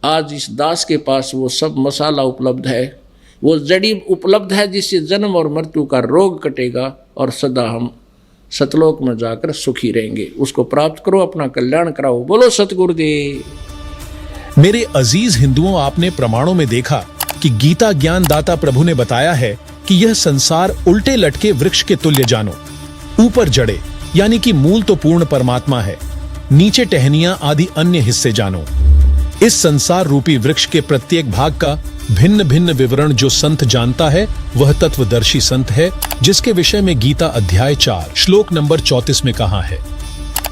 आज इस दास के पास वो सब मसाला उपलब्ध है, वो जड़ी उपलब्ध है जिससे जन्म और मृत्यु का रोग कटेगा और सदा हम सतलोक में जाकर सुखी रहेंगे। उसको प्राप्त करो, अपना कल्याण कराओ। बोलो सतगुरुदेव। मेरे अजीज हिंदुओं, आपने प्रमाणों में देखा कि गीता ज्ञान दाता प्रभु ने बताया है कि यह संसार उल्टे लटके वृक्ष के तुल्य जानो। ऊपर जड़े यानी कि मूल तो पूर्ण परमात्मा है, नीचे टहनियां आदि अन्य हिस्से जानो। इस संसार रूपी वृक्ष के प्रत्येक भाग का भिन्न भिन्न विवरण जो संत जानता है वह तत्वदर्शी संत है, जिसके विषय में गीता अध्याय 4 श्लोक नंबर 34 में कहा है।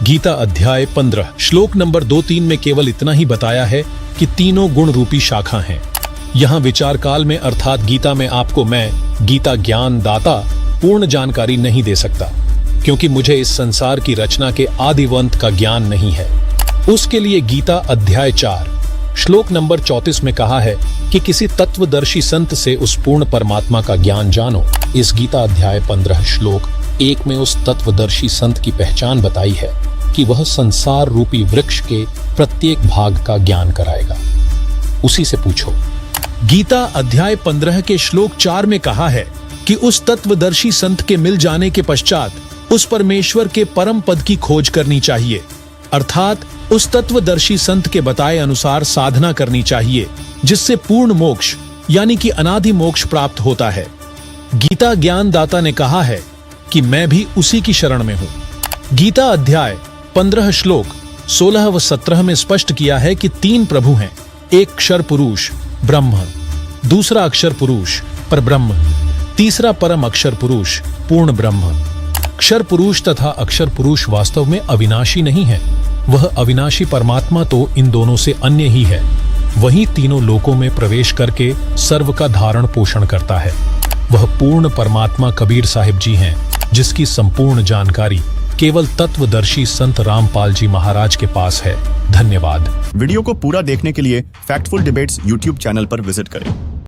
गीता अध्याय 15 श्लोक नंबर 2-3 में केवल इतना ही बताया है कि तीनों गुण रूपी शाखा हैं। यहाँ विचार काल में अर्थात गीता में आपको मैं गीता ज्ञान दाता पूर्ण जानकारी नहीं दे सकता, क्योंकि मुझे इस संसार की रचना के आदिवंत का ज्ञान नहीं है। उसके लिए गीता अध्याय 4 श्लोक नंबर 34 में कहा है कि किसी तत्वदर्शी संत से उस पूर्ण परमात्मा का ज्ञान जानो। इस गीता अध्याय 15 श्लोक 1 में उस तत्वदर्शी संत की पहचान बताई है कि वह संसार रूपी वृक्ष के प्रत्येक भाग का ज्ञान कराएगा। उसी से पूछो। गीता अध्याय 15 के श्लोक 4 में कहा है कि उस तत्वदर्शी संत के मिल जाने के पश्चात उस परमेश्वर के परम पद की खोज करनी चाहिए, अर्थात उस तत्वदर्शी संत के बताए अनुसार साधना करनी चाहिए, जिससे पूर्ण मोक्ष यानी कि अनादि मोक्ष प्राप्त होता है। गीता ज्ञान दाता ने कहा है कि मैं भी उसी की शरण में हूं। गीता अध्याय 15 श्लोक 16 व 17 में स्पष्ट किया है कि 3 प्रभु हैं, एक अक्षर पुरुष ब्रह्म, दूसरा अक्षर पुरुष परब्रह्म, तीसरा परम अक्षर पुरुष पूर्ण ब्रह्म। अक्षर पुरुष तथा अक्षर पुरुष वास्तव में अविनाशी नहीं है, वह अविनाशी परमात्मा तो इन दोनों से अन्य ही है। वही तीनों लोकों में प्रवेश करके सर्व का धारण पोषण करता है। वह पूर्ण परमात्मा कबीर साहिब जी हैं, जिसकी संपूर्ण जानकारी केवल तत्वदर्शी संत रामपाल जी महाराज के पास है। धन्यवाद। वीडियो को पूरा देखने के लिए फैक्टफुल डिबेट्स यूट्यूब चैनल पर विजिट करें।